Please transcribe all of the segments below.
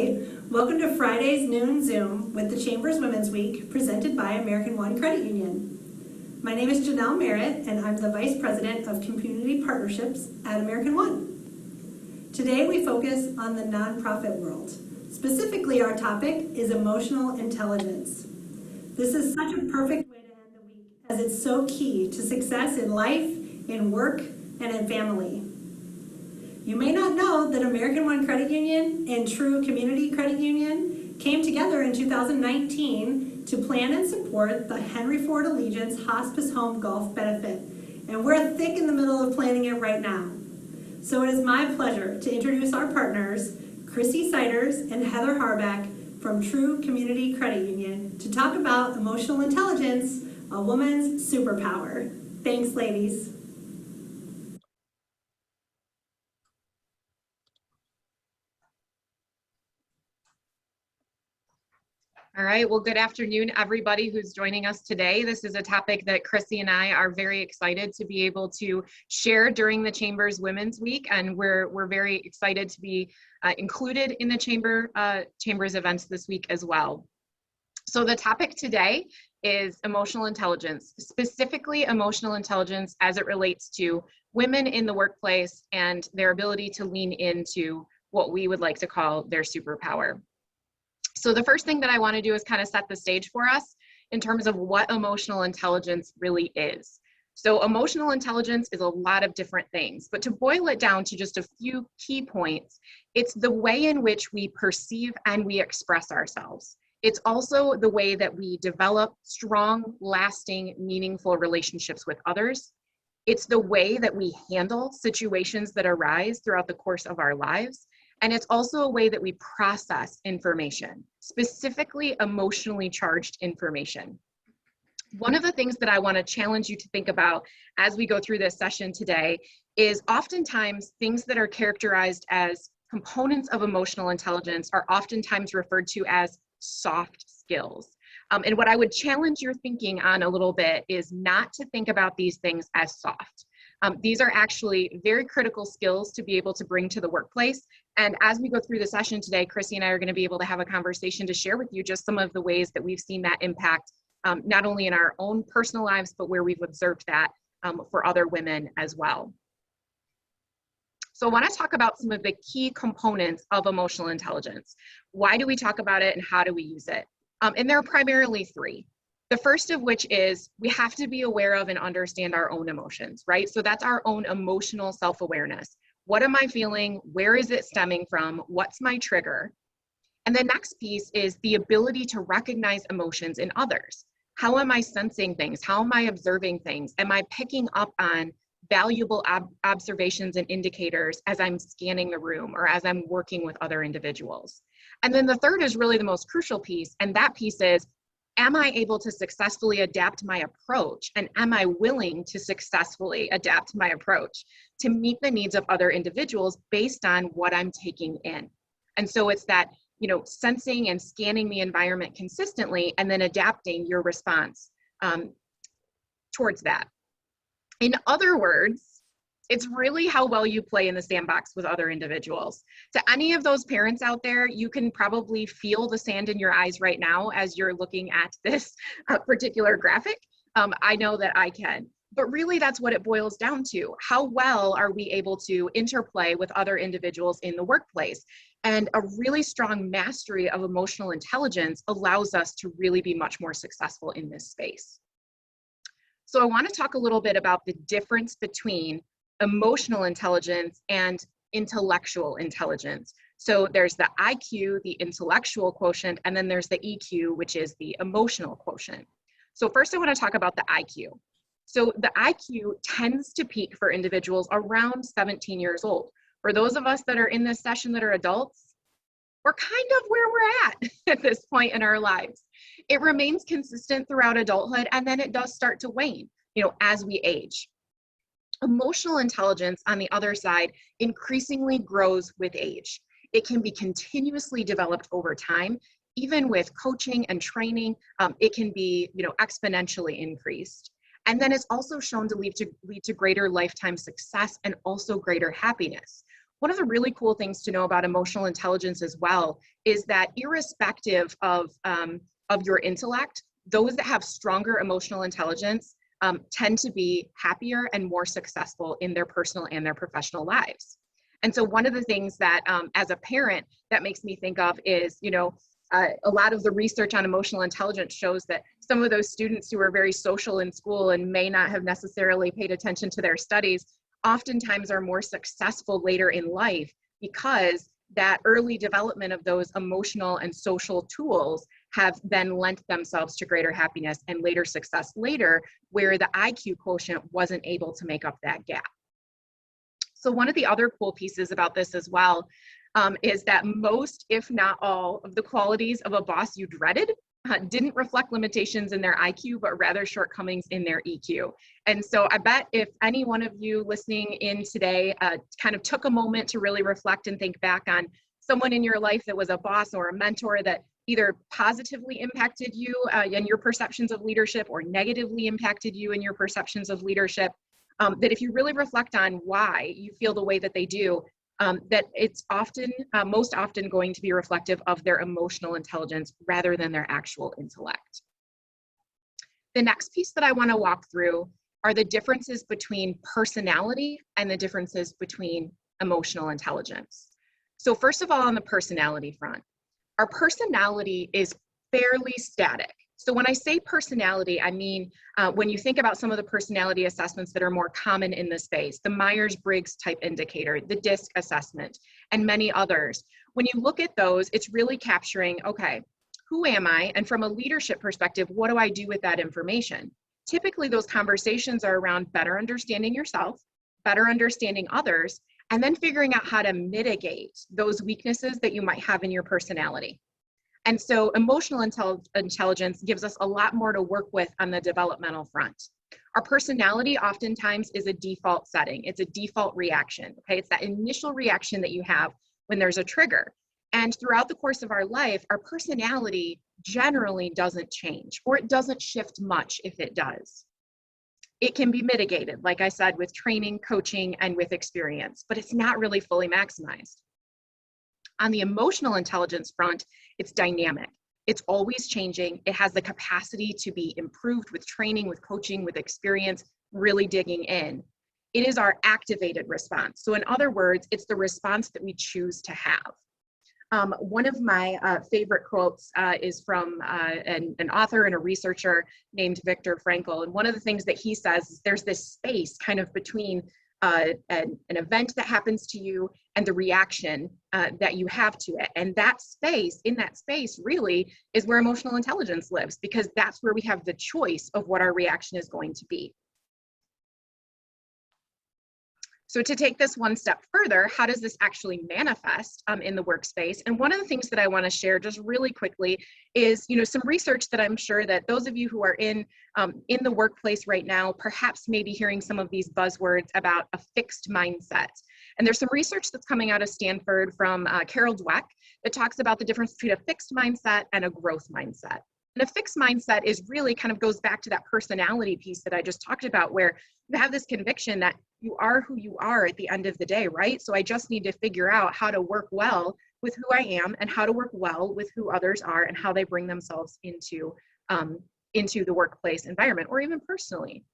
Hi, welcome to Friday's Noon Zoom with the Chamber's Women's Week presented by American One Credit Union. My name is Janelle Merritt and I'm the Vice President of Community Partnerships at American One. Today we focus on the nonprofit world. Specifically, our topic is emotional intelligence. This is such a perfect way to end the week as it's so key to success in life, in work, and in family. You may not know that American One Credit Union and True Community Credit Union came together in 2019 to plan and support the Henry Ford Allegiance Hospice Home Golf Benefit. And we're thick in the middle of planning it right now. So it is my pleasure to introduce our partners, Chrissy and Heather Harback from True Community Credit Union to talk about emotional intelligence, a woman's superpower. Thanks, ladies. All right, well, good afternoon, everybody who's joining us today. This is a topic that Chrissy and I are very excited to be able to share during the Chamber's Women's Week, and we're very excited to be included in the Chamber's events this week as well. So the topic today is emotional intelligence, specifically emotional intelligence as it relates to women in the workplace and their ability to lean into what we would like to call their superpower. So the first thing that I want to do is kind of set the stage for us in terms of what emotional intelligence really is. So emotional intelligence is a lot of different things, but to boil it down to just a few key points, it's the way in which we perceive and we express ourselves. It's also the way that we develop strong, lasting, meaningful relationships with others. It's the way that we handle situations that arise throughout the course of our lives. And it's also a way that we process information, specifically emotionally charged information. One of the things that I want to challenge you to think about as we go through this session today is oftentimes things that are characterized as components of emotional intelligence are oftentimes referred to as soft skills. And what I would challenge your thinking on a little bit is not to think about these things as soft. These are actually very critical skills to be able to bring to the workplace. And as we go through the session today, Chrissy and I are going to be able to have a conversation to share with you just some of the ways that we've seen that impact, not only in our own personal lives, but where we've observed that for other women as well. So I want to talk about some of the key components of emotional intelligence. Why do we talk about it and how do we use it? And there are primarily three. The first of which is we have to be aware of and understand our own emotions, right? So that's our own emotional self-awareness. What am I feeling? Where is it stemming from? What's my trigger? And the next piece is the ability to recognize emotions in others. How am I sensing things? How am I observing things? Am I picking up on valuable observations and indicators as I'm scanning the room or as I'm working with other individuals? And then the third is really the most crucial piece, and that piece is, am I able to successfully adapt my approach, and am I willing to successfully adapt my approach to meet the needs of other individuals based on what I'm taking in? And so it's that, sensing and scanning the environment consistently and then adapting your response towards that. In other words, it's really how well you play in the sandbox with other individuals. To any of those parents out there, you can probably feel the sand in your eyes right now as you're looking at this particular graphic. I know that I can. But really, that's what it boils down to. How well are we able to interplay with other individuals in the workplace? And a really strong mastery of emotional intelligence allows us to really be much more successful in this space. So I want to talk a little bit about the difference between emotional intelligence and intellectual intelligence. So there's the IQ, the intellectual quotient, and then there's the EQ, which is the emotional quotient. So first I want to talk about the IQ. So the IQ tends to peak for individuals around 17 years old. For those of us that are in this session that are adults, we're kind of where we're at this point in our lives. It remains consistent throughout adulthood, and then it does start to wane, as we age. Emotional intelligence, on the other side, increasingly grows with age. It can be continuously developed over time, even with coaching and training. It can be, exponentially increased. And then it's also shown to lead to greater lifetime success and also greater happiness. One of the really cool things to know about emotional intelligence as well is that irrespective of your intellect, those that have stronger emotional intelligence tend to be happier and more successful in their personal and their professional lives. And so one of the things that as a parent that makes me think of is, a lot of the research on emotional intelligence shows that some of those students who are very social in school and may not have necessarily paid attention to their studies oftentimes are more successful later in life because that early development of those emotional and social tools have then lent themselves to greater happiness and later success later, where the IQ quotient wasn't able to make up that gap. So one of the other cool pieces about this as well is that most, if not all, of the qualities of a boss you dreaded didn't reflect limitations in their IQ, but rather shortcomings in their EQ. And so I bet if any one of you listening in today kind of took a moment to really reflect and think back on someone in your life that was a boss or a mentor that either positively impacted you and your perceptions of leadership or negatively impacted you and your perceptions of leadership, that if you really reflect on why you feel the way that they do, that it's often, most often going to be reflective of their emotional intelligence rather than their actual intellect. The next piece that I want to walk through are the differences between personality and the differences between emotional intelligence. So first of all, on the personality front, our personality is fairly static. So when I say personality, I mean, when you think about some of the personality assessments that are more common in this space, the Myers-Briggs type indicator, the DISC assessment, and many others, when you look at those, it's really capturing, okay, who am I? And from a leadership perspective, what do I do with that information? Typically, those conversations are around better understanding yourself, better understanding others, and then figuring out how to mitigate those weaknesses that you might have in your personality. And so emotional intelligence gives us a lot more to work with on the developmental front. Our personality oftentimes is a default setting. It's a default reaction, okay? It's that initial reaction that you have when there's a trigger. And throughout the course of our life, our personality generally doesn't change, or it doesn't shift much if it does. It can be mitigated, like I said, with training, coaching, and with experience, but it's not really fully maximized. On the emotional intelligence front, it's dynamic. It's always changing. It has the capacity to be improved with training, with coaching, with experience, really digging in. It is our activated response. So in other words, it's the response that we choose to have. One of my favorite quotes is from an author and a researcher named Viktor Frankl. And one of the things that he says is there's this space kind of between an event that happens to you and the reaction that you have to it. And that space, in that space really is where emotional intelligence lives, because that's where we have the choice of what our reaction is going to be. So to take this one step further, how does this actually manifest in the workspace? And one of the things that I want to share just really quickly is, some research that I'm sure that those of you who are in the workplace right now, perhaps maybe hearing some of these buzzwords about a fixed mindset. And there's some research that's coming out of Stanford from Carol Dweck that talks about the difference between a fixed mindset and a growth mindset. And a fixed mindset is really kind of goes back to that personality piece that I just talked about, where you have this conviction that you are who you are at the end of the day, right? So I just need to figure out how to work well with who I am and how to work well with who others are and how they bring themselves into the workplace environment or even personally.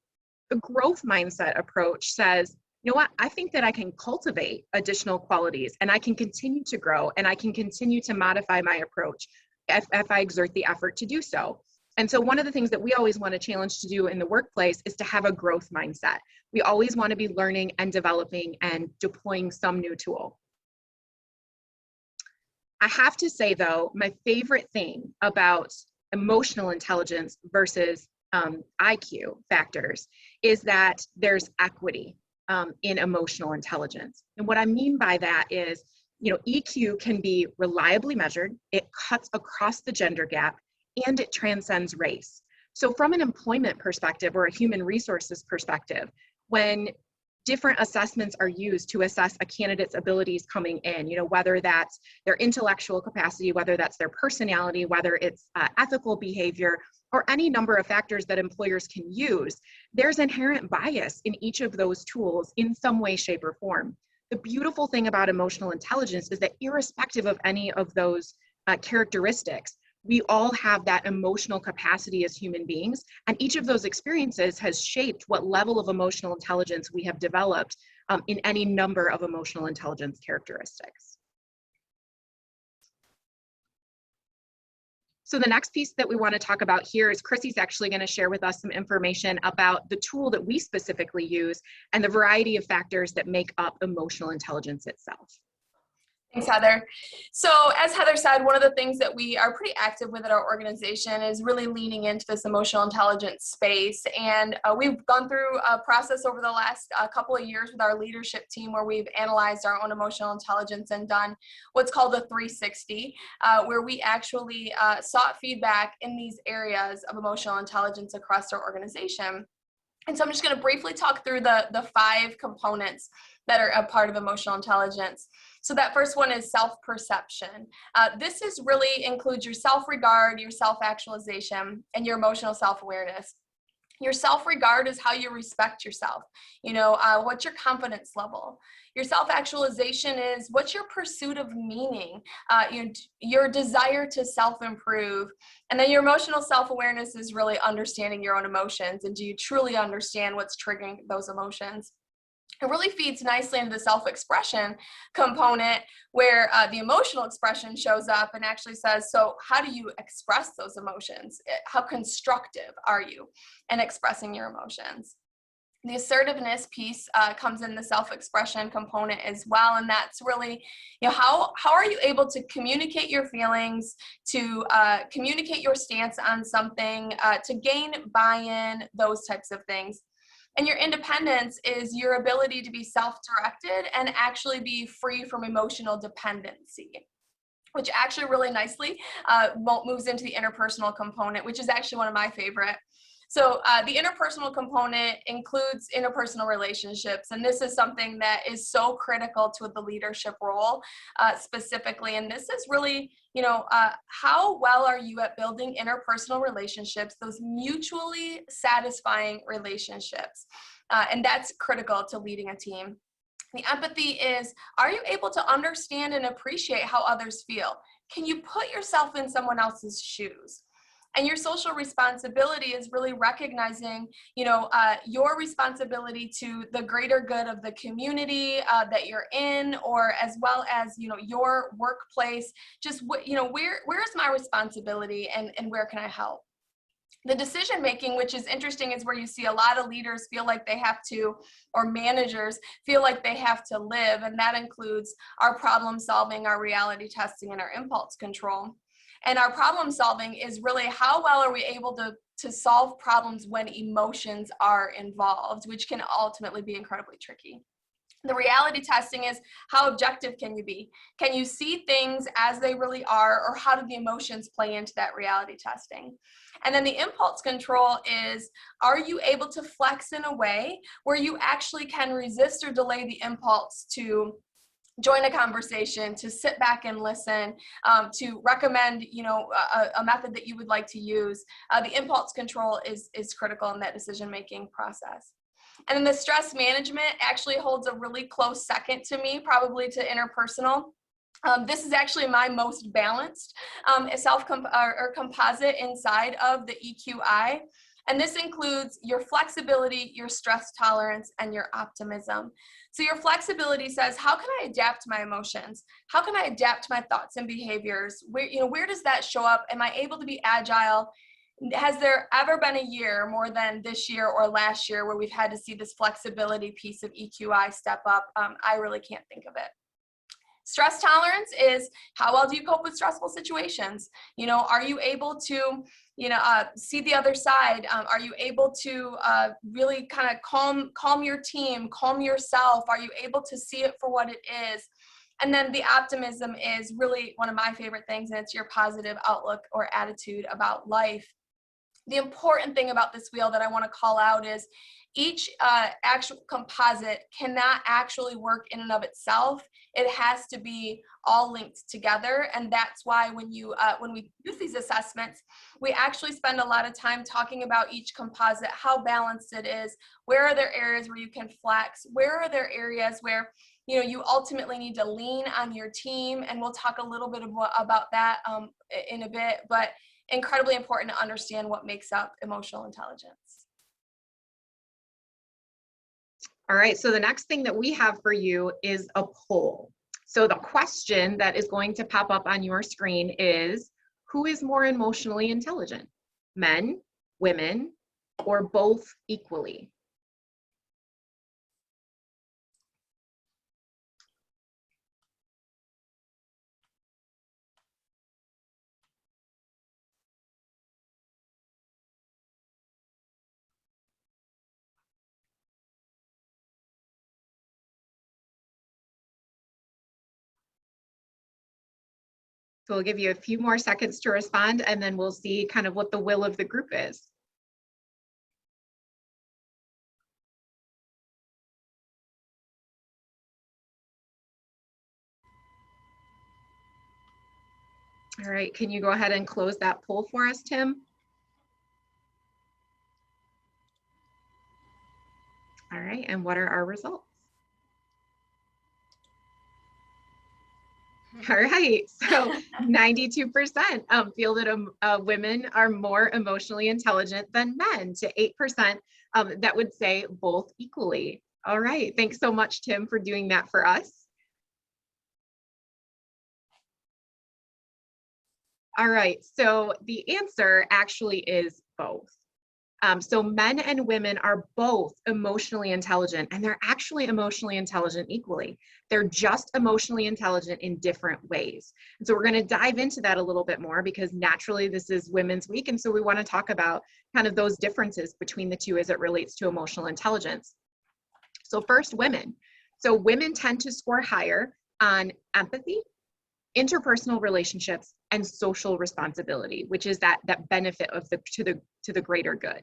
The growth mindset approach says, you know what, I think that I can cultivate additional qualities and I can continue to grow and I can continue to modify my approach if I exert the effort to do so. And so one of the things that we always want to challenge to do in the workplace is to have a growth mindset. We always want to be learning and developing and deploying some new tool. I have to say though, my favorite thing about emotional intelligence versus IQ factors is that there's equity in emotional intelligence. And what I mean by that is, EQ can be reliably measured, it cuts across the gender gap, and it transcends race. So from an employment perspective or a human resources perspective, when different assessments are used to assess a candidate's abilities coming in, whether that's their intellectual capacity, whether that's their personality, whether it's ethical behavior, or any number of factors that employers can use, there's inherent bias in each of those tools in some way, shape, or form. The beautiful thing about emotional intelligence is that irrespective of any of those characteristics, we all have that emotional capacity as human beings, and each of those experiences has shaped what level of emotional intelligence we have developed in any number of emotional intelligence characteristics. So the next piece that we want to talk about here is Chrissy's actually going to share with us some information about the tool that we specifically use and the variety of factors that make up emotional intelligence itself. Thanks, Heather. So as Heather said, one of the things that we are pretty active with at our organization is really leaning into this emotional intelligence space. And we've gone through a process over the last couple of years with our leadership team where we've analyzed our own emotional intelligence and done what's called a 360, where we actually sought feedback in these areas of emotional intelligence across our organization. And so I'm just going to briefly talk through the 5 components that are a part of emotional intelligence. So that first one is self-perception. This is really includes your self-regard, your self-actualization, and your emotional self-awareness. Your self-regard is how you respect yourself. What's your confidence level? Your self-actualization is what's your pursuit of meaning, your desire to self-improve. And then your emotional self-awareness is really understanding your own emotions. And do you truly understand what's triggering those emotions? It really feeds nicely into the self-expression component where the emotional expression shows up and actually says, so how do you express those emotions? How constructive are you in expressing your emotions? The assertiveness piece comes in the self-expression component as well, and that's really, how are you able to communicate your feelings, to communicate your stance on something, to gain buy-in, those types of things. And your independence is your ability to be self-directed and actually be free from emotional dependency, which actually really nicely moves into the interpersonal component, which is actually one of my favorite. So the interpersonal component includes interpersonal relationships, and this is something that is so critical to the leadership role specifically. And this is really, how well are you at building interpersonal relationships, those mutually satisfying relationships? And that's critical to leading a team. The empathy is, are you able to understand and appreciate how others feel? Can you put yourself in someone else's shoes? And your social responsibility is really recognizing, your responsibility to the greater good of the community that you're in, or as well as, your workplace. Just, where's my responsibility and where can I help? The decision making, which is interesting, is where you see a lot of leaders feel like they have to, or managers feel like they have to live. And that includes our problem solving, our reality testing, and our impulse control. And our problem solving is really how well are we able to solve problems when emotions are involved, which can ultimately be incredibly tricky. The reality testing is how objective can you be? Can you see things as they really are, or how do the emotions play into that reality testing? And then the impulse control is, are you able to flex in a way where you actually can resist or delay the impulse to join a conversation, to sit back and listen, to recommend, a method that you would like to use. The impulse control is critical in that decision-making process. And then the stress management actually holds a really close second to me, probably to interpersonal. This is actually my most balanced composite inside of the EQI. And this includes your flexibility, your stress tolerance, and your optimism. So your flexibility says, how can I adapt my emotions? How can I adapt my thoughts and behaviors? Where does that show up? Am I able to be agile? Has there ever been a year more than this year or last year where we've had to see this flexibility piece of EQI step up? I really can't think of it. Stress tolerance is, how well do you cope with stressful situations? Are you able to see the other side? Are you able to really kind of calm your team, calm yourself? Are you able to see it for what it is? And then the optimism is really one of my favorite things, and it's your positive outlook or attitude about life. The important thing about this wheel that I want to call out is each actual composite cannot actually work in and of itself. It has to be all linked together, and that's why when we use these assessments, we actually spend a lot of time talking about each composite, how balanced it is, where are there areas where you can flex, where are there areas where you ultimately need to lean on your team, and we'll talk a little bit about that in a bit, but incredibly important to understand what makes up emotional intelligence. All right, so the next thing that we have for you is a poll. So the question that is going to pop up on your screen is, who is more emotionally intelligent? Men, women, or both equally? So we'll give you a few more seconds to respond, and then we'll see kind of what the will of the group is. All right, can you go ahead and close that poll for us, Tim? All right, and what are our results? All right, so 92% feel that women are more emotionally intelligent than men, to 8% that would say both equally. All right, thanks so much, Tim, for doing that for us. All right, so the answer actually is both. So men and women are both emotionally intelligent, and they're actually emotionally intelligent equally. They're just emotionally intelligent in different ways. And so we're going to dive into that a little bit more, because naturally this is Women's Week. And so we want to talk about kind of those differences between the two as it relates to emotional intelligence. So first, women. So women tend to score higher on empathy, interpersonal relationships, and social responsibility, which is that benefit of to the greater good.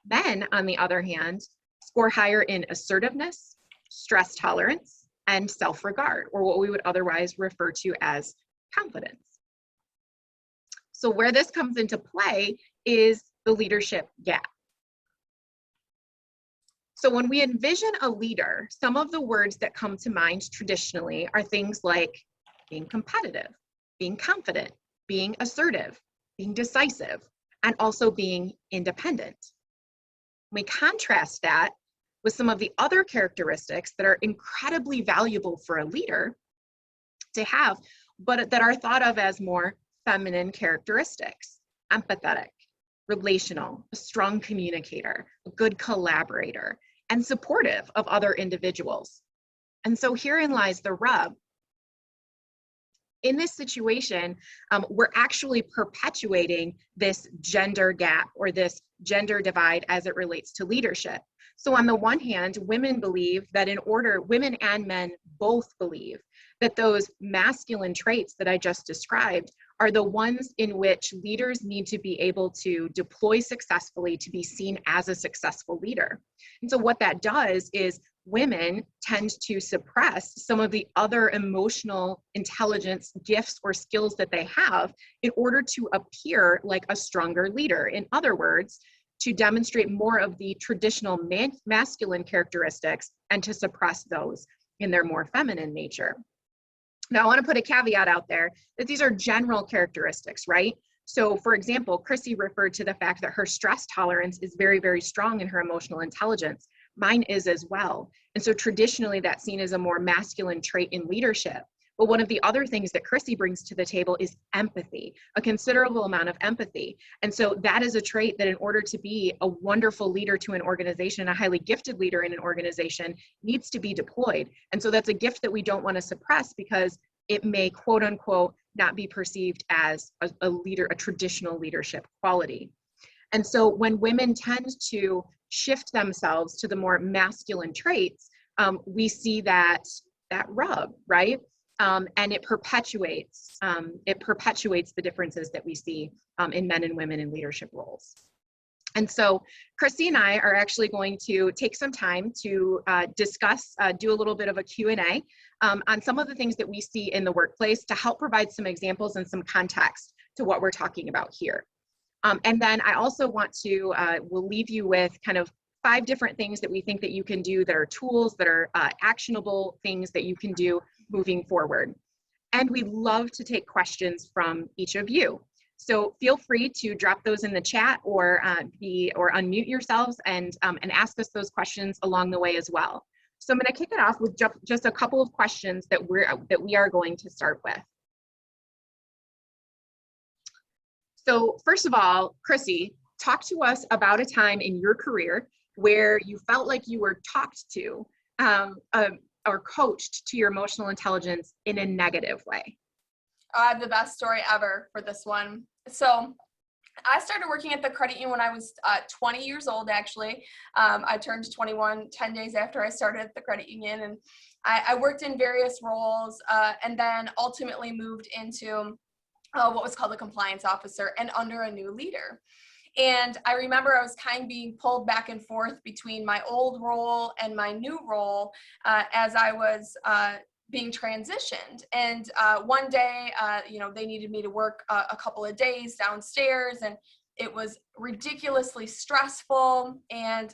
Men, on the other hand, score higher in assertiveness, stress tolerance, and self-regard, or what we would otherwise refer to as confidence. So where this comes into play is the leadership gap. So when we envision a leader, some of the words that come to mind traditionally are things like being competitive, being confident, being assertive, being decisive, and also being independent. We contrast that with some of the other characteristics that are incredibly valuable for a leader to have, but that are thought of as more feminine characteristics: empathetic, relational, a strong communicator, a good collaborator, and supportive of other individuals. And so herein lies the rub. In this situation, we're actually perpetuating this gender gap, or this gender divide as it relates to leadership. So on the one hand, women and men both believe that those masculine traits that I just described are the ones in which leaders need to be able to deploy successfully to be seen as a successful leader. And so what that does is women tend to suppress some of the other emotional intelligence gifts or skills that they have in order to appear like a stronger leader. In other words, to demonstrate more of the traditional masculine characteristics and to suppress those in their more feminine nature. Now, I want to put a caveat out there that these are general characteristics, right? So for example, Chrissy referred to the fact that her stress tolerance is very, very strong in her emotional intelligence. Mine is as well. And so traditionally that's seen as a more masculine trait in leadership. But one of the other things that Chrissy brings to the table is empathy, a considerable amount of empathy. And so that is a trait that in order to be a wonderful leader to an organization, a highly gifted leader in an organization, needs to be deployed. And so that's a gift that we don't want to suppress, because it may, quote unquote, not be perceived as a traditional leadership quality. And so when women tend to shift themselves to the more masculine traits, we see that rub, right? And it perpetuates the differences that we see in men and women in leadership roles. And so Chrissy and I are actually going to take some time to discuss, do a little bit of a Q&A on some of the things that we see in the workplace to help provide some examples and some context to what we're talking about here. And then I also want to, we'll leave you with kind of 5 different things that we think that you can do that are tools, that are actionable things that you can do moving forward. And we'd love to take questions from each of you. So feel free to drop those in the chat or unmute yourselves and ask us those questions along the way as well. So I'm going to kick it off with just a couple of questions that we are going to start with. So first of all, Chrissy, talk to us about a time in your career where you felt like you were talked to or coached to your emotional intelligence in a negative way. I have the best story ever for this one. So I started working at the credit union when I was 20 years old, actually. I turned 21 10 days after I started at the credit union, and I worked in various roles and then ultimately moved into what was called a compliance officer and under a new leader. And I remember I was kind of being pulled back and forth between my old role and my new role as I was being transitioned. And one day, they needed me to work a couple of days downstairs, and it was ridiculously stressful. And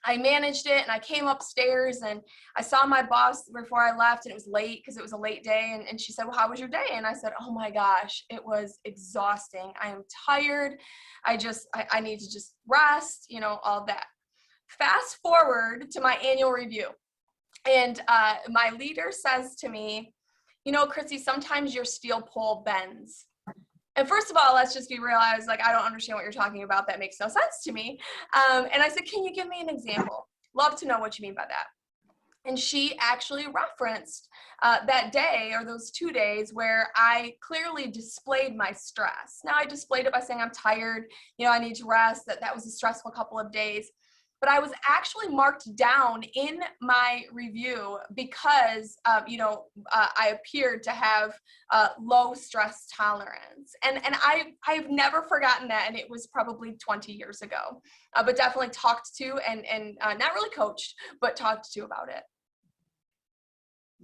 I managed it, and I came upstairs and I saw my boss before I left, and it was late because it was a late day. And she said, well, how was your day? And I said, oh my gosh, it was exhausting. I am tired. I need to just rest, all that. Fast forward to my annual review. And my leader says to me, Chrissy, sometimes your steel pole bends. And first of all, let's just be real. I was like, I don't understand what you're talking about. That makes no sense to me. And I said, can you give me an example? Love to know what you mean by that. And she actually referenced that day or those 2 days where I clearly displayed my stress. Now, I displayed it by saying I'm tired, I need to rest, that was a stressful couple of days. But I was actually marked down in my review because, I appeared to have low stress tolerance. And I've never forgotten that. And it was probably 20 years ago, but definitely talked to and not really coached, but talked to about it.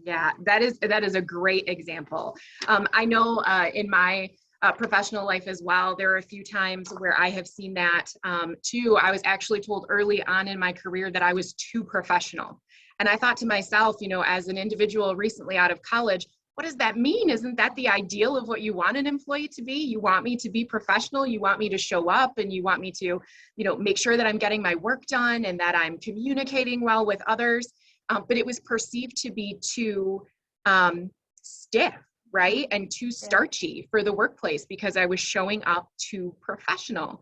Yeah, that is a great example. I know in my professional life as well, there are a few times where I have seen that too. I was actually told early on in my career that I was too professional. And I thought to myself, as an individual recently out of college, what does that mean? Isn't that the ideal of what you want an employee to be? You want me to be professional, you want me to show up, and you want me to, make sure that I'm getting my work done and that I'm communicating well with others. But it was perceived to be too stiff, right? And too starchy for the workplace because I was showing up too professional.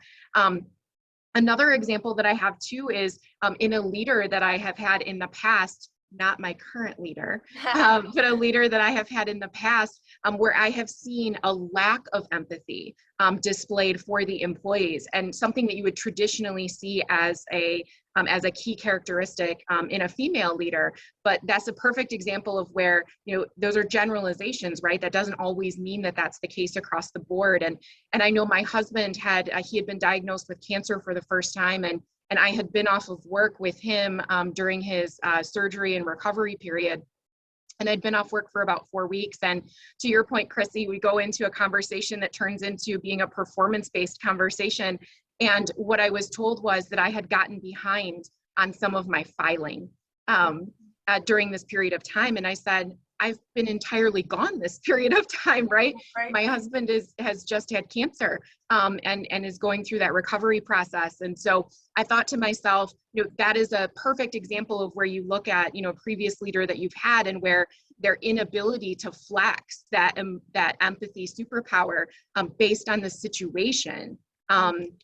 Another example that I have too is in a leader that I have had in the past, not my current leader, but a leader that I have had in the past where I have seen a lack of empathy displayed for the employees, and something that you would traditionally see as a key characteristic in a female leader. But that's a perfect example of where, those are generalizations, right? That doesn't always mean that that's the case across the board. And I know my husband he had been diagnosed with cancer for the first time, and I had been off of work with him during his surgery and recovery period. And I'd been off work for about 4 weeks. And to your point, Chrissy, we go into a conversation that turns into being a performance-based conversation. And what I was told was that I had gotten behind on some of my filing during this period of time. And I said, I've been entirely gone this period of time, right? My husband has just had cancer and is going through that recovery process. And so I thought to myself, that is a perfect example of where you look at, a previous leader that you've had and where their inability to flex that empathy superpower based on the situation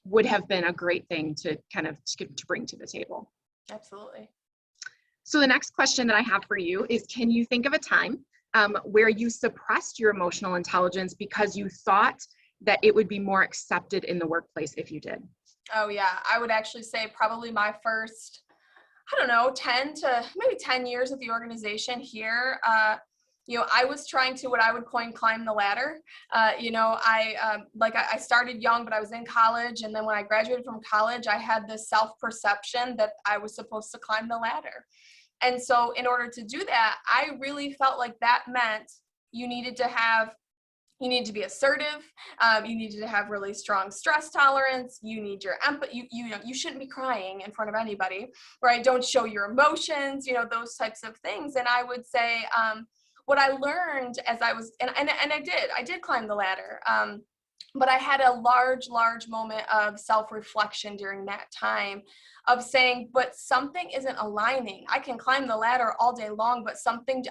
would have been a great thing to kind of to bring to the table. Absolutely. So the next question that I have for you is, can you think of a time where you suppressed your emotional intelligence because you thought that it would be more accepted in the workplace if you did? Oh yeah, I would actually say probably my first, 10 to maybe 10 years at the organization here. I was trying to, what I would coin, climb the ladder. I started young, but I was in college. And then when I graduated from college, I had this self-perception that I was supposed to climb the ladder. And so in order to do that, I really felt like that meant you needed to be assertive. You needed to have really strong stress tolerance. You need your empathy. You shouldn't be crying in front of anybody, right? Don't show your emotions, those types of things. And I would say, what I learned as I was, and I did climb the ladder. But I had a large moment of self-reflection during that time of saying, but something isn't aligning. I can climb the ladder all day long, but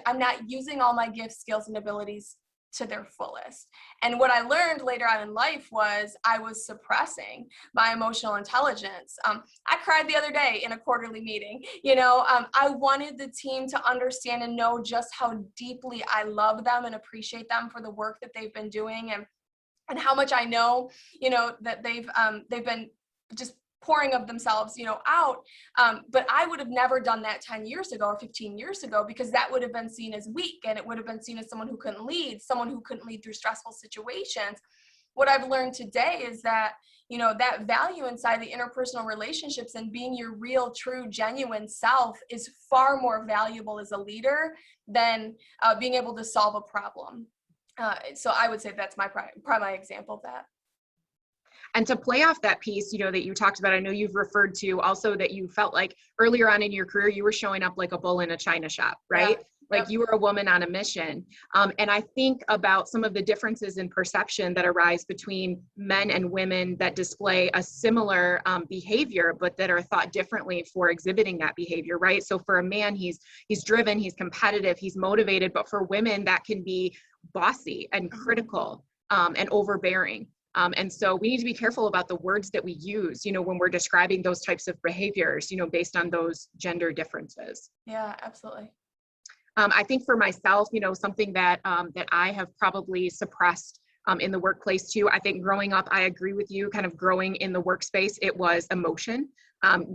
I'm not using all my gifts, skills, and abilities to their fullest. And what I learned later on in life was I was suppressing my emotional intelligence. I cried the other day in a quarterly meeting. I wanted the team to understand and know just how deeply I love them and appreciate them for the work that they've been doing, and how much I know, that they've been just pouring of themselves, out. But I would have never done that 10 years ago or 15 years ago, because that would have been seen as weak, and it would have been seen as someone who couldn't lead through stressful situations. What I've learned today is that, that value inside the interpersonal relationships and being your real, true, genuine self is far more valuable as a leader than being able to solve a problem. So I would say that's my primary example of that. And to play off that piece, that you talked about, I know you've referred to also that you felt like earlier on in your career, you were showing up like a bull in a china shop, right? Yeah. Like you were a woman on a mission. And I think about some of the differences in perception that arise between men and women that display a similar behavior, but that are thought differently for exhibiting that behavior, right? So for a man, he's driven, he's competitive, he's motivated, but for women, that can be bossy and critical and overbearing. And so we need to be careful about the words that we use, when we're describing those types of behaviors, based on those gender differences. Yeah, absolutely. I think for myself, something that I have probably suppressed in the workplace too. I think growing up, I agree with you, kind of growing in the workspace, it was emotion.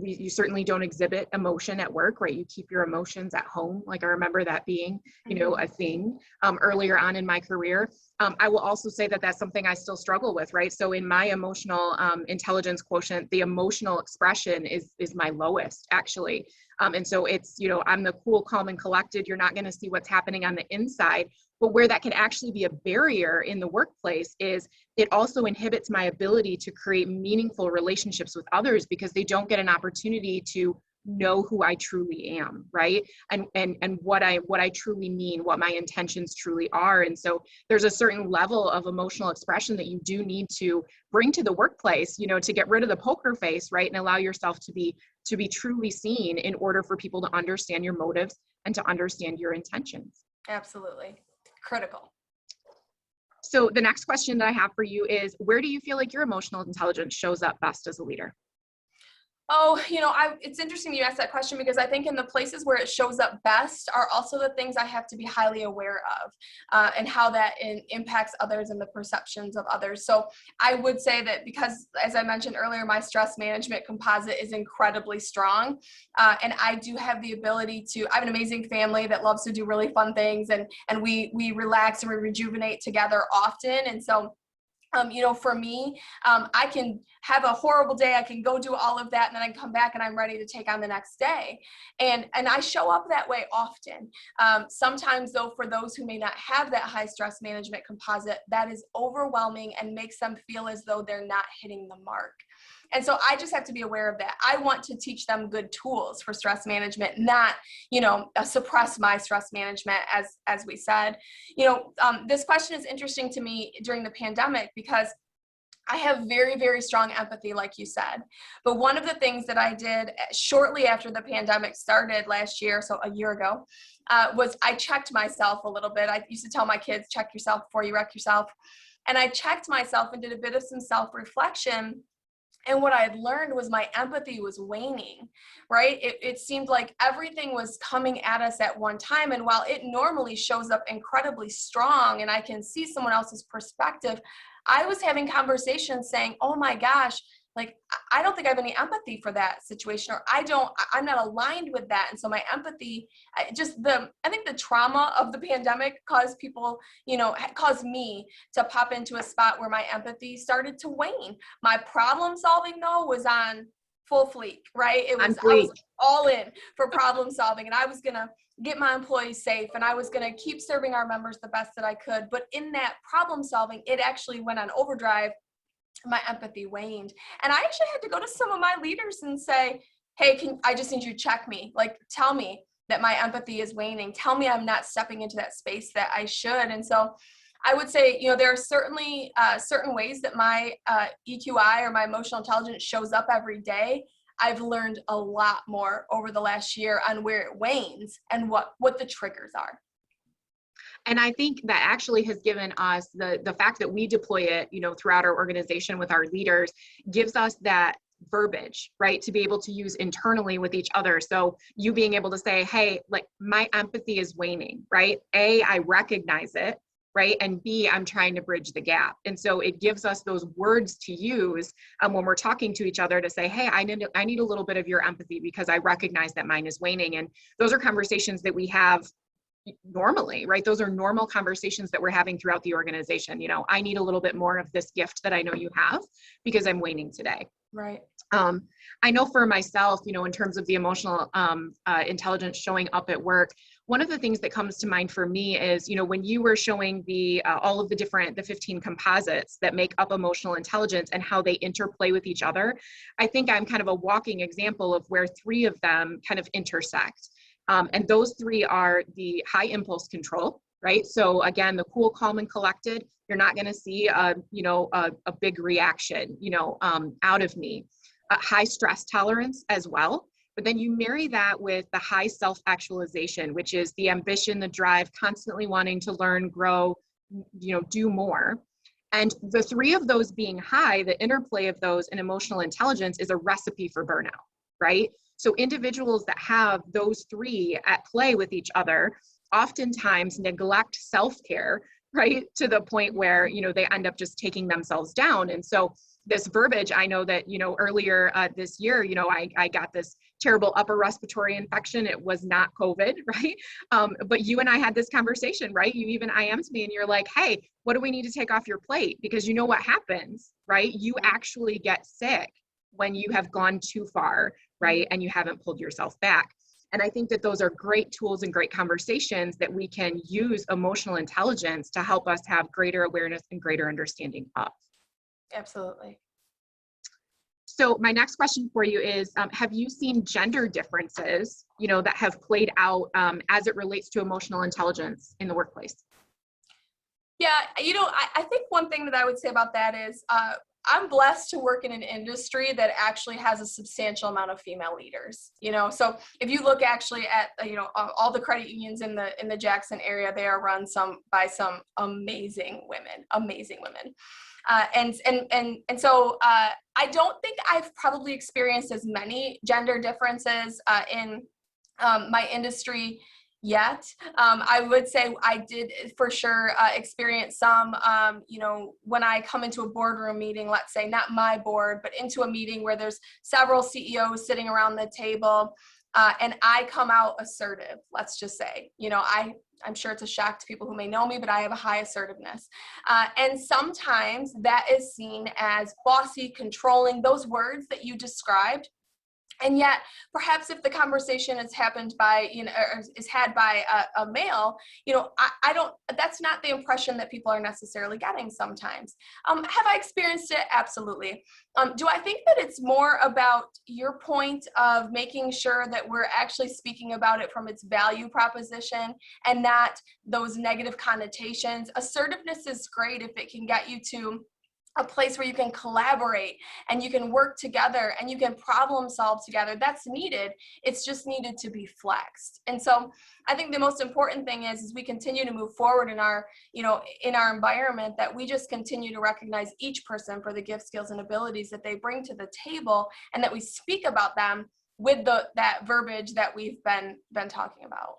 You certainly don't exhibit emotion at work, right? You keep your emotions at home. Like I remember that being, a thing earlier on in my career. I will also say that that's something I still struggle with, right? So in my emotional intelligence quotient, the emotional expression is my lowest, actually. And so it's, I'm the cool, calm, and collected. You're not going to see what's happening on the inside. But where that can actually be a barrier in the workplace is it also inhibits my ability to create meaningful relationships with others, because they don't get an opportunity to know who I truly am, right? And what I truly mean, what my intentions truly are. And so there's a certain level of emotional expression that you do need to bring to the workplace, to get rid of the poker face, right? And allow yourself to be truly seen in order for people to understand your motives and to understand your intentions. Absolutely. Critical. So the next question that I have for you is, where do you feel like your emotional intelligence shows up best as a leader? Oh, it's interesting you asked that question, because I think in the places where it shows up best are also the things I have to be highly aware of, and how that impacts others and the perceptions of others. So I would say that because, as I mentioned earlier, my stress management composite is incredibly strong, and I do have the ability I have an amazing family that loves to do really fun things, and we relax and we rejuvenate together often. And so for me, I can have a horrible day. I can go do all of that, and then I come back and I'm ready to take on the next day. And I show up that way often. Sometimes though, for those who may not have that high stress management composite, that is overwhelming and makes them feel as though they're not hitting the mark. And so I just have to be aware of that. I want to teach them good tools for stress management, not, suppress my stress management, as we said. This question is interesting to me during the pandemic, because I have very, very strong empathy, like you said. But one of the things that I did shortly after the pandemic started last year, so a year ago, was I checked myself a little bit. I used to tell my kids, check yourself before you wreck yourself. And I checked myself and did a bit of some self-reflection. And what I had learned was my empathy was waning, right? It seemed like everything was coming at us at one time. And while it normally shows up incredibly strong and I can see someone else's perspective, I was having conversations saying, oh my gosh, like, I don't think I have any empathy for that situation, or I'm not aligned with that. And so my empathy, I think the trauma of the pandemic caused people, caused me to pop into a spot where my empathy started to wane. My problem solving though was on full fleek, right? I was all in for problem solving, and I was going to get my employees safe, and I was going to keep serving our members the best that I could. But in that problem solving, it actually went on overdrive. My empathy waned. And I actually had to go to some of my leaders and say, hey, I just need you to check me. Like, tell me that my empathy is waning. Tell me I'm not stepping into that space that I should. And so I would say, there are certainly certain ways that my EQI or my emotional intelligence shows up every day. I've learned a lot more over the last year on where it wanes and what the triggers are. And I think that actually has given us the fact that we deploy it, throughout our organization with our leaders, gives us that verbiage, right, to be able to use internally with each other. So you being able to say, hey, like, my empathy is waning, right? A, I recognize it, right? And B, I'm trying to bridge the gap. And so it gives us those words to use when we're talking to each other to say, hey, I need a little bit of your empathy because I recognize that mine is waning. And those are conversations that we have normally, right? Those are normal conversations that we're having throughout the organization. I need a little bit more of this gift that I know you have because I'm waning today. Right. I know for myself, in terms of the emotional intelligence showing up at work, one of the things that comes to mind for me is, when you were showing all of the 15 composites that make up emotional intelligence and how they interplay with each other, I think I'm kind of a walking example of where 3 of them kind of intersect. And those 3 are the high impulse control, right? So again, the cool, calm, and collected, you're not going to see a big reaction, out of me. High stress tolerance as well. But then you marry that with the high self-actualization, which is the ambition, the drive, constantly wanting to learn, grow, do more. And the 3 of those being high, the interplay of those in emotional intelligence is a recipe for burnout, right? So individuals that have those 3 at play with each other oftentimes neglect self-care, right? To the point where, they end up just taking themselves down. And so this verbiage, I know that, earlier this year, I got this terrible upper respiratory infection. It was not COVID, right? But you and I had this conversation, right? You even IM'd me and you're like, hey, what do we need to take off your plate? Because you know what happens, right? You actually get sick when you have gone too far, right? And you haven't pulled yourself back. And I think that those are great tools and great conversations that we can use emotional intelligence to help us have greater awareness and greater understanding of. Absolutely. So my next question for you is, have you seen gender differences, that have played out as it relates to emotional intelligence in the workplace? Yeah, I think one thing that I would say about that is I'm blessed to work in an industry that actually has a substantial amount of female leaders. So if you look actually at all the credit unions in the Jackson area, they are run by some amazing women. And so I don't think I've probably experienced as many gender differences in my industry yet. I would say I did for sure experience some, when I come into a boardroom meeting, let's say not my board, but into a meeting where there's several CEOs sitting around the table, and I come out assertive, let's just say, I'm sure it's a shock to people who may know me, but I have a high assertiveness. And sometimes that is seen as bossy, controlling, those words that you described. And yet, perhaps if the conversation is happened by, or is had by a male, I don't, that's not the impression that people are necessarily getting sometimes. Have I experienced it? Absolutely. Do I think that it's more about your point of making sure that we're actually speaking about it from its value proposition and not those negative connotations? Assertiveness is great if it can get you to a place where you can collaborate and you can work together and you can problem solve together. That's needed. It's just needed to be flexed. And so I think the most important thing is we continue to move forward in our environment, that we just continue to recognize each person for the gifts, skills, and abilities that they bring to the table, and that we speak about them with that verbiage that we've been talking about.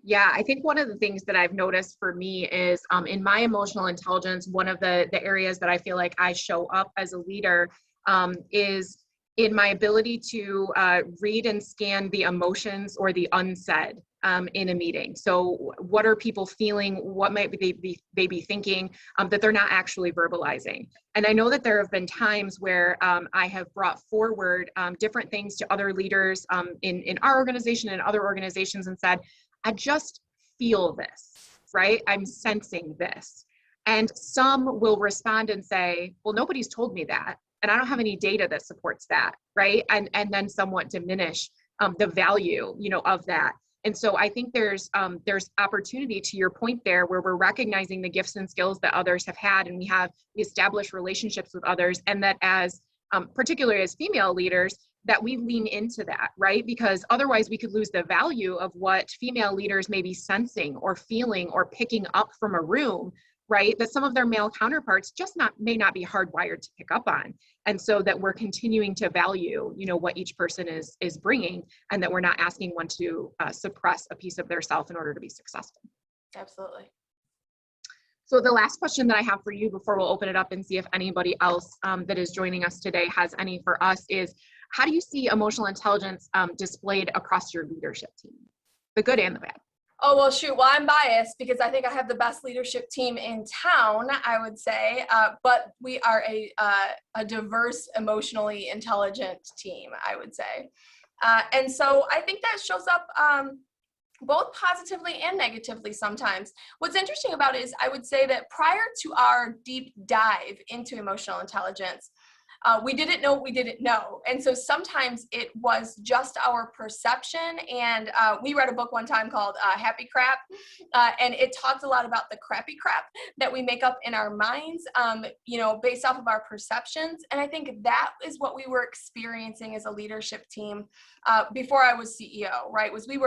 Yeah, I think one of the things that I've noticed for me is in my emotional intelligence, one of the areas that I feel like I show up as a leader is in my ability to read and scan the emotions or the unsaid in a meeting. So what are people feeling? What might they be thinking that they're not actually verbalizing? And I know that there have been times where I have brought forward different things to other leaders in our organization and other organizations and said, I just feel this, right? I'm sensing this. And some will respond and say, well, nobody's told me that. And I don't have any data that supports that, right? And then somewhat diminish the value, of that. And so I think there's opportunity, to your point there, where we're recognizing the gifts and skills that others have had, and we establish relationships with others, and that as particularly as female leaders, that we lean into that, right? Because otherwise we could lose the value of what female leaders may be sensing or feeling or picking up from a room, right? That some of their male counterparts just may not be hardwired to pick up on. And so that we're continuing to value, what each person is bringing, and that we're not asking one to suppress a piece of their self in order to be successful. Absolutely. So the last question that I have for you before we'll open it up and see if anybody else that is joining us today has any for us is, how do you see emotional intelligence displayed across your leadership team, the good and the bad? Oh, well, shoot. Well, I'm biased because I think I have the best leadership team in town, I would say. But we are a diverse, emotionally intelligent team, I would say. And so I think that shows up both positively and negatively sometimes. What's interesting about it is I would say that prior to our deep dive into emotional intelligence, we didn't know what we didn't know. And so sometimes it was just our perception. And we read a book one time called Happy Crap. And it talked a lot about the crappy crap that we make up in our minds, based off of our perceptions. And I think that is what we were experiencing as a leadership team before I was CEO, right? Was we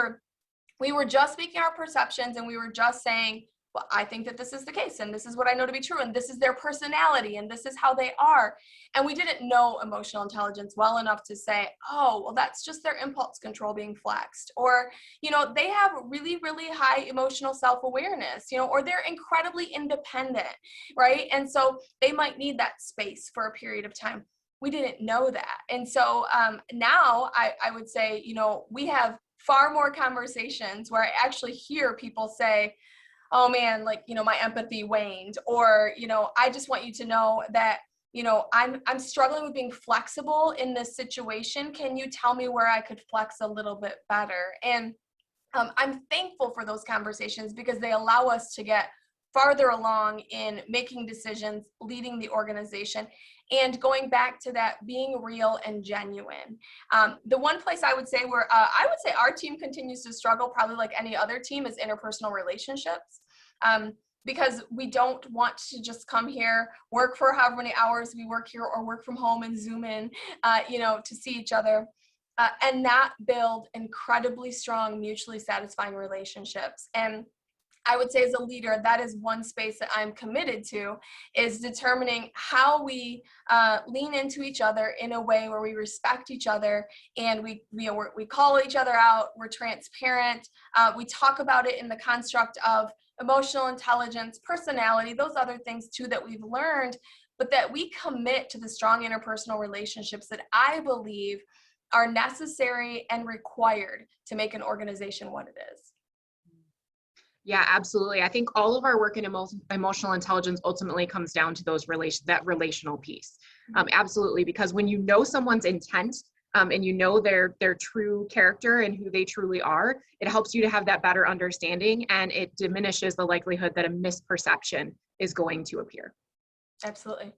were just speaking our perceptions, and we were just saying, well, I think that this is the case, and this is what I know to be true, and this is their personality, and this is how they are. And we didn't know emotional intelligence well enough to say, oh, well, that's just their impulse control being flexed. Or, they have really, really high emotional self-awareness, or they're incredibly independent, right? And so they might need that space for a period of time. We didn't know that. And so now I would say, we have far more conversations where I actually hear people say, oh man, my empathy waned, or, I just want you to know that, I'm struggling with being flexible in this situation. Can you tell me where I could flex a little bit better? And I'm thankful for those conversations because they allow us to get farther along in making decisions, leading the organization, and going back to that being real and genuine. The one place I would say where I would say our team continues to struggle, probably like any other team, is interpersonal relationships. Because we don't want to just come here, work for however many hours we work here, or work from home and Zoom in, to see each other. And not build incredibly strong, mutually satisfying relationships. And I would say as a leader, that is one space that I'm committed to, is determining how we lean into each other in a way where we respect each other, and we call each other out, we're transparent, we talk about it in the construct of emotional intelligence, personality, those other things too that we've learned, but that we commit to the strong interpersonal relationships that I believe are necessary and required to make an organization what it is. Yeah, absolutely. I think all of our work in emotional intelligence ultimately comes down to that relational piece. Absolutely, because when you know someone's intent and you know their true character and who they truly are, it helps you to have that better understanding, and it diminishes the likelihood that a misperception is going to appear. Absolutely.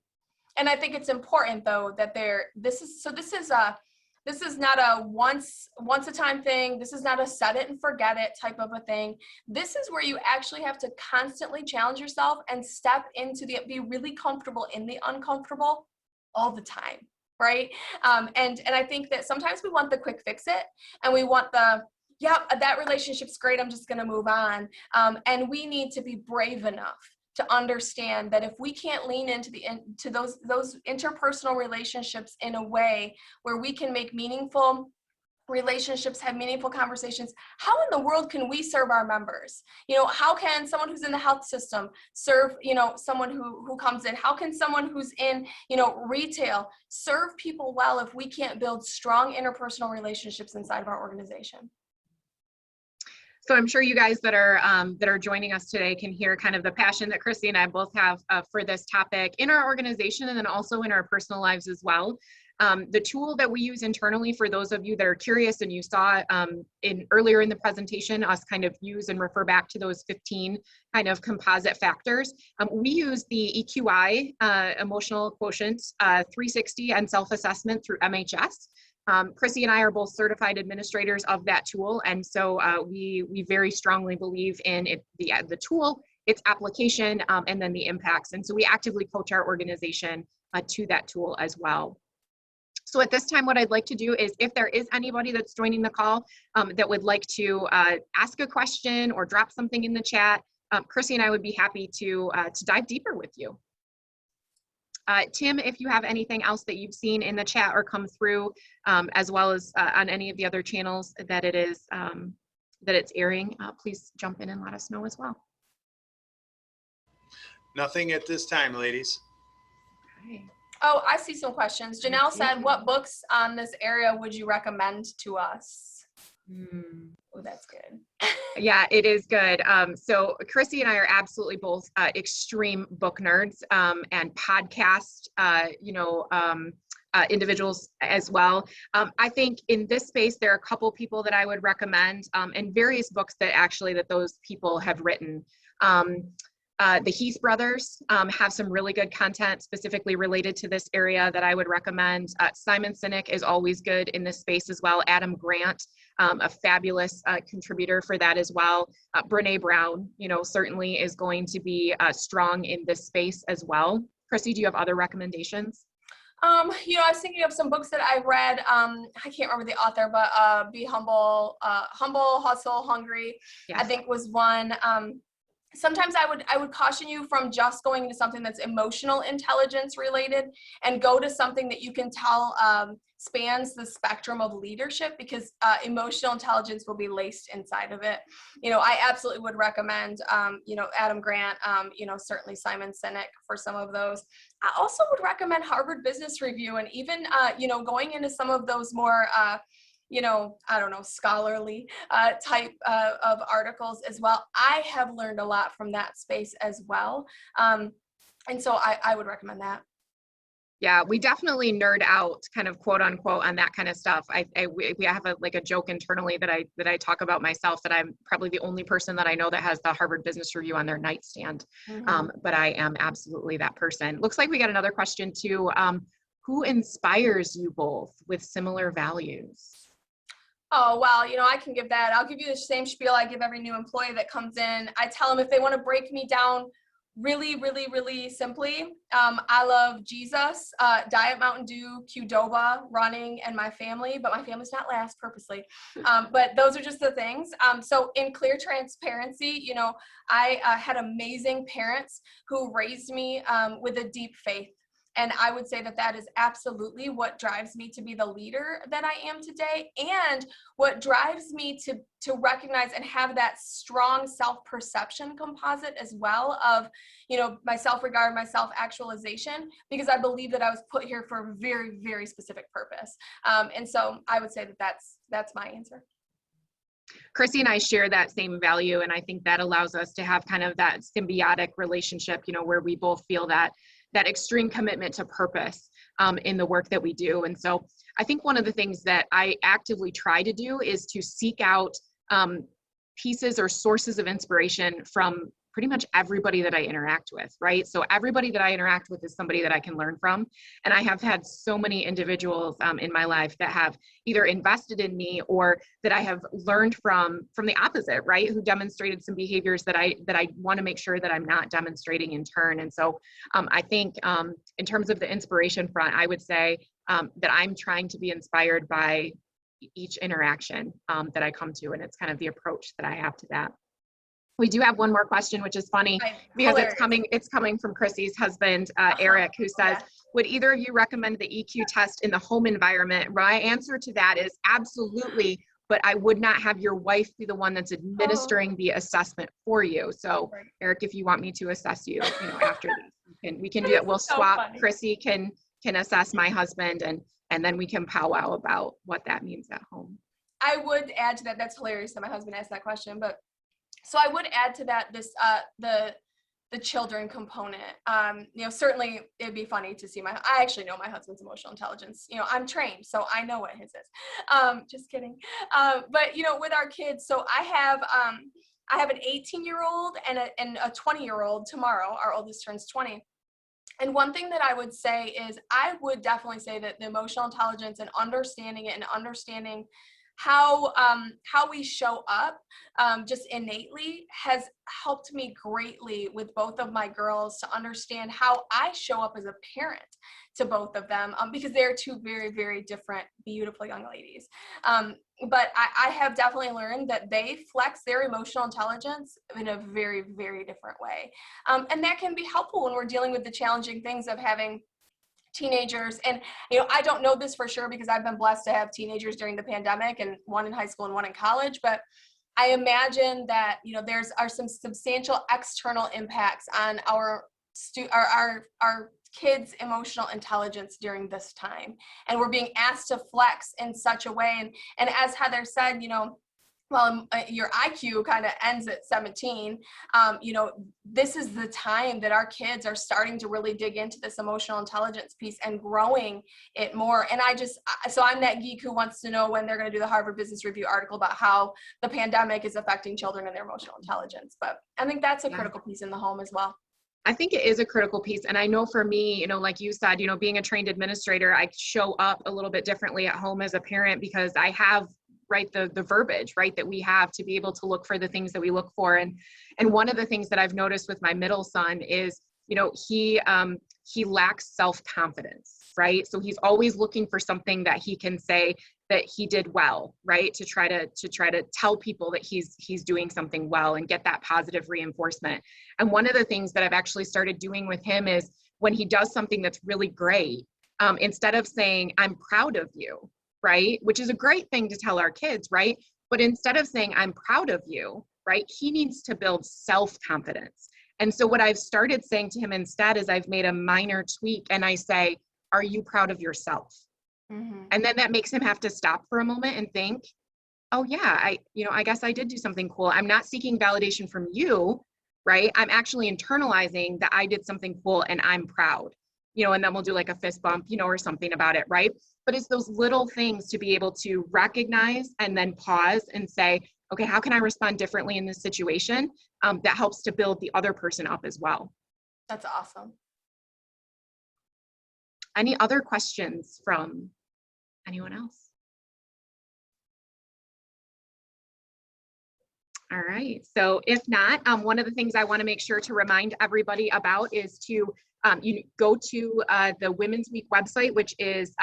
And I think it's important though that this is not a once a time thing. This is not a set it and forget it type of a thing. This is where you actually have to constantly challenge yourself and step into be really comfortable in the uncomfortable all the time, right? And I think that sometimes we want the quick fix it, and we want that relationship's great, I'm just gonna move on. And we need to be brave enough to understand that if we can't lean into those interpersonal relationships in a way where we can make meaningful, relationships, have meaningful conversations. How in the world can we serve our members? You know, how can someone who's in the health system serve, you know, someone who comes in? How can someone who's in, you know, retail serve people well if we can't build strong interpersonal relationships inside of our organization? So I'm sure you guys that are joining us today can hear kind of the passion that Chrissy and I both have for this topic in our organization and then also in our personal lives as well. The tool that we use internally, for those of you that are curious, and you saw earlier in the presentation us kind of use and refer back to those 15 kind of composite factors. We use the EQI, Emotional Quotient 360, and self-assessment through MHS. Chrissy and I are both certified administrators of that tool, and so we very strongly believe in it, the tool, its application, and then the impacts. And so we actively coach our organization to that tool as well. So at this time, what I'd like to do is, if there is anybody that's joining the call that would like to ask a question or drop something in the chat, Chrissy and I would be happy to dive deeper with you. Tim, if you have anything else that you've seen in the chat or come through, as well as on any of the other channels that it is that it's airing, please jump in and let us know as well. Nothing at this time, ladies. Okay. Oh, I see some questions. Janelle said, what books on this area would you recommend to us? Oh, that's good. Yeah, it is good. So Chrissy and I are absolutely both extreme book nerds and podcast, individuals as well. I think in this space, there are a couple people that I would recommend, and various books that those people have written. The Heath brothers have some really good content specifically related to this area that I would recommend. Simon Sinek is always good in this space as well. Adam Grant, a fabulous contributor for that as well. Brene Brown, certainly is going to be strong in this space as well. Chrissy, do you have other recommendations? I was thinking of some books that I read. I can't remember the author, but Be Humble, Humble, Hustle, Hungry, yes. I think was one. Sometimes I would caution you from just going into something that's emotional intelligence related and go to something that you can tell spans the spectrum of leadership, because emotional intelligence will be laced inside of it. I absolutely would recommend, Adam Grant, certainly Simon Sinek for some of those. I also would recommend Harvard Business Review, and even, going into some of those more, scholarly type of articles as well. I have learned a lot from that space as well. And so I would recommend that. Yeah, we definitely nerd out, kind of quote unquote, on that kind of stuff. We have a joke internally that I talk about myself, that I'm probably the only person that I know that has the Harvard Business Review on their nightstand. Mm-hmm. But I am absolutely that person. Looks like we got another question too. Who inspires you both with similar values? Oh, well, I can give that. I'll give you the same spiel I give every new employee that comes in. I tell them if they want to break me down really, really, really simply, I love Jesus, Diet Mountain Dew, Qdoba, running, and my family, but my family's not last purposely. But those are just the things. So in clear transparency, I had amazing parents who raised me with a deep faith. And I would say that that is absolutely what drives me to be the leader that I am today, and what drives me to recognize and have that strong self-perception composite as well of, my self-regard, my self-actualization, because I believe that I was put here for a very, very specific purpose. And so I would say that that's my answer. Chrissy and I share that same value, and I think that allows us to have kind of that symbiotic relationship, where we both feel that extreme commitment to purpose in the work that we do. And so I think one of the things that I actively try to do is to seek out pieces or sources of inspiration from pretty much everybody that I interact with, right? So everybody that I interact with is somebody that I can learn from. And I have had so many individuals in my life that have either invested in me or that I have learned from the opposite, right? Who demonstrated some behaviors that I want to make sure that I'm not demonstrating in turn. And so I think in terms of the inspiration front, I would say that I'm trying to be inspired by each interaction that I come to. And it's kind of the approach that I have to that. We do have one more question, which is funny because Hilarious. it's coming from Chrissy's husband, Eric, who says, would either of you recommend the EQ test in the home environment? My answer to that is absolutely, but I would not have your wife be the one that's administering the assessment for you. So Eric, if you want me to assess you, after this, we can do that. We'll swap. Funny. Chrissy can assess my husband, and then we can powwow about what that means at home. I would add to that. That's hilarious that my husband asked that question, but so I would add to that this the children component. Certainly it'd be funny to see I actually know my husband's emotional intelligence. I'm trained, so I know what his is. Just kidding. But with our kids, so I have an 18-year-old and a 20-year-old tomorrow. Our oldest turns 20. And one thing that I would say is I would definitely say that the emotional intelligence and understanding it and understanding how we show up just innately has helped me greatly with both of my girls to understand how I show up as a parent to both of them because they're two very, very different, beautiful young ladies. But I have definitely learned that they flex their emotional intelligence in a very, very different way. And that can be helpful when we're dealing with the challenging things of having teenagers. And, I don't know this for sure because I've been blessed to have teenagers during the pandemic and one in high school and one in college. But I imagine that, are some substantial external impacts on our kids' emotional intelligence during this time. And we're being asked to flex in such a way. And as Heather said, well, your IQ kind of ends at 17. This is the time that our kids are starting to really dig into this emotional intelligence piece and growing it more. And so I'm that geek who wants to know when they're going to do the Harvard Business Review article about how the pandemic is affecting children and their emotional intelligence. But I think that's a critical piece in the home as well. I think it is a critical piece. And I know for me, like you said, being a trained administrator, I show up a little bit differently at home as a parent because I have the verbiage, that we have to be able to look for the things that we look for. And one of the things that I've noticed with my middle son is, he lacks self-confidence, right? So he's always looking for something that he can say that he did well, right? To try to tell people that he's doing something well and get that positive reinforcement. And one of the things that I've actually started doing with him is when he does something that's really great, instead of saying, I'm proud of you, right? Which is a great thing to tell our kids, right? But instead of saying, I'm proud of you, right? He needs to build self-confidence. And so what I've started saying to him instead is I've made a minor tweak and I say, are you proud of yourself? Mm-hmm. And then that makes him have to stop for a moment and think, oh yeah, I guess I did do something cool. I'm not seeking validation from you, right? I'm actually internalizing that I did something cool and I'm proud, and then we'll do like a fist bump, or something about it, right? But it's those little things to be able to recognize and then pause and say, okay, how can I respond differently in this situation? That helps to build the other person up as well. That's awesome. Any other questions from anyone else? All right, so if not, one of the things I want to make sure to remind everybody about is to go to the Women's Week website, which is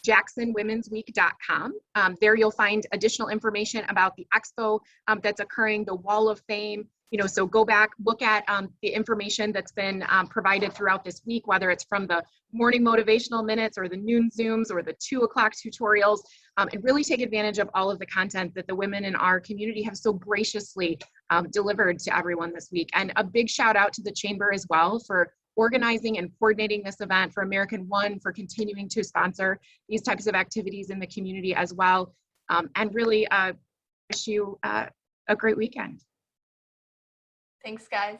jacksonwomensweek.com. There you'll find additional information about the expo that's occurring, the Wall of Fame. So go back, look at the information that's been provided throughout this week, whether it's from the morning motivational minutes or the noon Zooms or the 2 o'clock tutorials, and really take advantage of all of the content that the women in our community have so graciously delivered to everyone this week. And a big shout out to the Chamber as well for organizing and coordinating this event, for American One for continuing to sponsor these types of activities in the community as well. And really wish you a great weekend. Thanks, guys.